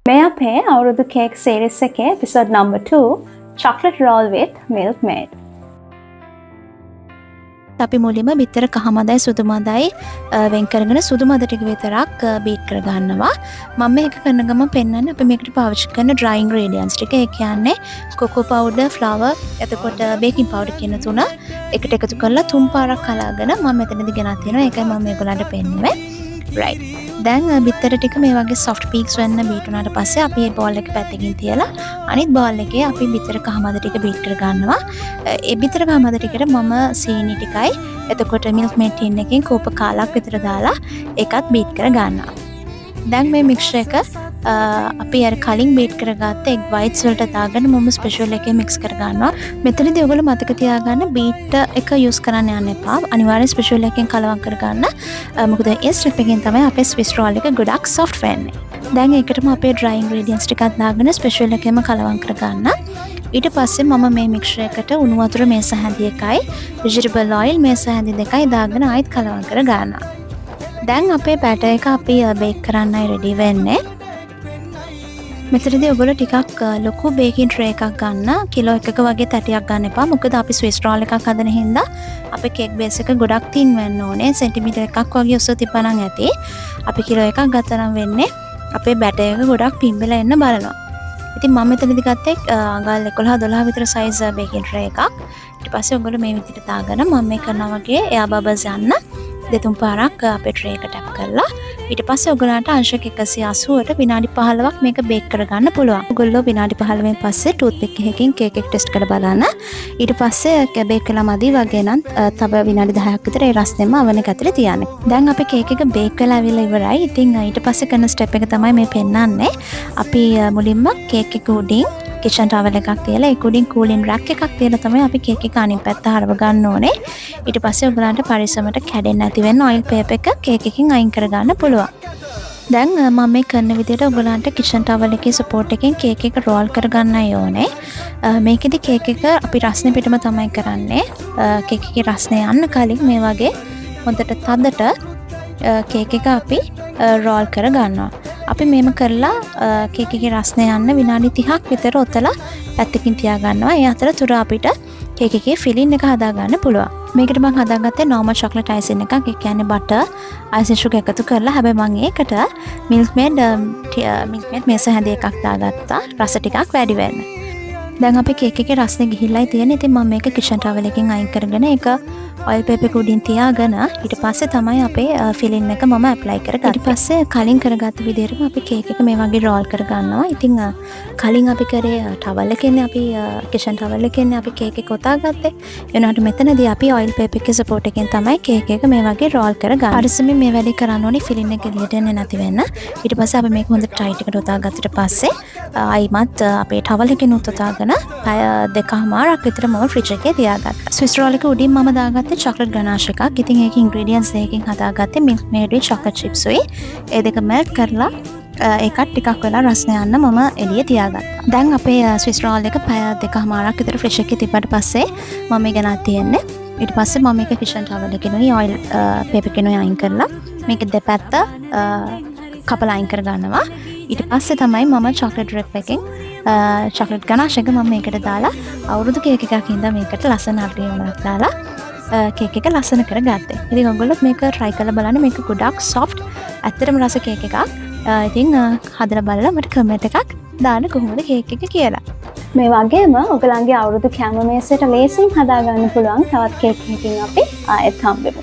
මේ අපේ අවුරුදු කේක් සීරීස් එකේ episode number 2 chocolate roll with milkmaid. අපි මුලින්ම බිත්තර කහ මදයි සුදු මදයි වෙන් කරගෙන සුදු මද ටික විතරක් බීට් කර ගන්නවා. මම මේක කරන ගමන් පෙන්නන්නේ අපි මේකට පාවිච්චි කරන dry ingredients ටික. ඒ කියන්නේ cocoa powder, flour, එතකොට baking powder කියන තුන එකට එකතු කරලා තුන් පාරක් කලාගෙන මම මෙතනදී ගෙනත් තියෙනවා. ඒකයි මම මේගොල්ලන්ට පෙන්නුවේ. right. දැන් බිත්තර ටික මේ වගේ soft peaks වෙන්න බීට් වුණාට පස්සේ අපි මේ බෝල් එක පැත්තකින් තියලා අනිත් බෝල් එකේ අපි බිත්තර කහ මද ටික බීට් කර ගන්නවා. ඒ බිත්තර කහ මද ටිකට මම සීනි ටිකයි එතකොට milkmaid tin එකෙන් කෝප කාලක් විතර දාලා ඒකත් බීට් කර ගන්නවා. දැන් මේ මික්ස්චර් එක අපි අර කලින් බීට් කරගත්ත egg whites වලට දාගෙන මම ස්පෙෂල් එකේ මික්ස් කර ගන්නවා. මෙතනදී ඔයගොල්ලෝ මතක තියාගන්න බීට් එක යූස් කරන්න යන්න එපා. අනිවාර්යෙන් ස්පෙෂල් එකෙන් කලවම් කර ගන්න. මොකද ඒ ස්ටෙප් එකෙන් තමයි අපේ ස්විස් රෝල් එක ගොඩක් soft වෙන්නේ. දැන් ඒකටම අපේ dry ingredients ටිකක් දාගෙන ස්පෙෂල් එකෙම කලවම් කර ගන්න. ඊට පස්සේ මම මේ මික්ස්චර් එකට උණු වතුර මේස හැඳි එකයි vegetable oil මේස හැඳි දෙකයි දාගෙන ආයෙත් කලවම් කර ගන්නවා. දැන් අපේ බැටර් එක අපි බේක් කරන්නයි රෙඩි වෙන්නේ. මෙතනදී ඔයගොල්ලෝ ටිකක් ලොකු බේකින් ට්‍රේ එකක් ගන්න. කිලෝ එකක වගේ තැටියක් ගන්න එපා. මොකද අපි ස්විස් රෝල් එකක් හදන හින්දා අපේ කේක් බේස් එක ගොඩක් තින් වෙන්න ඕනේ. සෙන්ටිමීටර් එකක් වගේ උස තිබ්බනම් ඇති. අපි කිලෝ එකක් ගත්තනම් වෙන්නේ අපේ බැටර් එක ගොඩක් පිම්බෙලා එන්න බලනවා. ඉතින් මම මෙතනදී ගත්තේ අඟල් 11-12 විතර සයිස් බේකින් ට්‍රේ එකක්. ඊට පස්සේ ඔයගොල්ලෝ මේ විදිහට දාගෙන මම මේ කරනවා වගේ එයා බබල්ස් යන්න දෙතුන් පාරක් අපේ ට්‍රේ එක ටැප් කරලා ඊට පස්සේ ඔයගලන්ට අංශක 180ට විනාඩි 15ක් මේක බේක් කරගන්න පුළුවන්. ඔයගොල්ලෝ විනාඩි 15න් පස්සේ ටූත් පික් එකකින් කේක් එක ටෙස්ට් කරලා බලන්න. ඊට පස්සේ බේක් කළා මදි වගේ නම් තව විනාඩි 10ක් විතර ඒ රස්නෙම oven එක ඇතුලේ තියන්න. දැන් අපේ කේක් එක බේක් වෙලා ආවිලා ඉවරයි. ඉතින් ඊට පස්සේ කරන ස්ටෙප් එක තමයි මේ පෙන්නන්නේ. අපි මුලින්ම කේක් එක උඩින් කිචන් ටවල් එකක් තියලා ඒක උඩින් කූලින් රැක් එකක් තියලා තමයි අපි කේක් එක අනිත් පැත්ත හරව ගන්න ඕනේ. ඊට පස්සේ ඔයගලන්ට පරිස්සමට කැඩෙන්නේ නැති වෙන්න ඔයිල් පේපර් එක කේක් එකකින් අයින් කරගන්න පුළුවන්. දැන් මම මේ කරන විදිහට ඔයගලන්ට කිචන් ටවල් එකේ සපෝට් එකෙන් කේක් එක රෝල් කරගන්නයි ඕනේ. මේකෙදි කේක් එක අපි රස්නේ පිටම තමයි කරන්නේ. කේක් එකේ රස්නේ යන්න කලින් මේ වගේ හොඳට තදට කේක් එක අපි රෝල් කර ගන්නවා. අපි මේම කරලා කේක් එකේ රස්නේ යන්න විනාඩි 30ක් විතර ඔතලා පැත්තකින් තියා ගන්නවා. ඒ අතරතුර අපිට කේක් එකේ ෆිලින් එක හදා ගන්න පුළුවන්. මේකට මම හදාගත්තේ normal chocolate icing එකක්. ඒ කියන්නේ butter, icing sugar එකතු කරලා. හැබැයි මම ඒකට milkmaid මේස හැඳි එකක් දාගත්තා. රස ටිකක් වැඩි වෙන්න. දැන් අපේ කේක් එකේ රස්නේ ගිහිල්ලායි තියෙන්නේ. ඉතින් මම මේක කිචන් ටවල් එකෙන් අයින් කරගෙන ඒක ඔයිල් පේපර් එක උඩින් තියාගෙන ඊට පස්සේ තමයි අපේ ෆිලින් එක මම ඇප්ලයි කරගත්තේ. ඊට පස්සේ කලින් කරගත්ත විදිහටම අපි කේක් එක මේ වගේ රෝල් කරගන්නවා. ඉතින් කලින් අපි කරේ ටවල් එකෙන් අපි කිචන් ටවල් එකෙන් අපි කේක් එක ඔතාගත්තේ. ඒ වුණාට මෙතනදී අපි ඔයිල් පේපර් එකේ සපෝට් එකෙන් තමයි කේක් එක මේ වගේ රෝල් කරගන්නේ. පරිස්සමෙන් මේ වැඩේ කරන්න ඕනේ ෆිලින් එක එළියට එන්නේ නැති වෙන්න. ඊට පස්සේ අපි මේක හොඳට ටයිට් එකට ඔතාගත්තට පස්සේ ආයිමත් අපේ ටවල් එකෙන් ඔතාගෙන පැය 2කමාරක් විතර මම ෆ්‍රිජ් එකේ තියාගත්තා. ස්විස් රෝල් එක උඩින් මම දාගත්තේ chocolate ganache එකක්. ඉතින් ඒකේ ingredients දෙකකින් හදාගත්තේ milkmaid chocolate chips උයි. ඒ දෙක melt කරලා ඒකත් ටිකක් වෙලා රස්නේ යන්න මම එළිය තියාගත්තා. දැන් අපේ ස්විස් රෝල් එක පැය 2කමාරක් විතර ෆ්‍රිජ් එකේ තිබ්බට පස්සේ මම මේ ගෙනත් තියන්නේ. ඊට පස්සේ මම මේක කිචන් ටවල් එකේ ඔයිල් පේපර් එකේ අයින් කරලා මේක දෙපැත්ත කපලා අයින් කර ගන්නවා. ඊට පස්සේ තමයි මම chocolate wrap එකෙන් chocolate ganache එක මම මේකට දාලා අවුරුදු කේක් එකක් ඉඳන් මේකට ලස්සන අරියමක් දාලා කේක් එක ලස්සන කරගත්තේ. ඉතින් ඔයගොල්ලොත් මේක try කරලා බලන්න. මේක ගොඩක් soft. ඇත්තටම රස කේක් එකක්. ඉතින් හදලා බලලා මට කමෙන්ට් එකක් දාන්න කොහොමද කේක් එක කියලා. මේ වගේම ඔයගලන්ගේ අවුරුදු කැම මේසයට ලේසියෙන් හදාගන්න පුළුවන් තවත් කේක් එකකින් අපි ආයෙත් හම්බෙමු.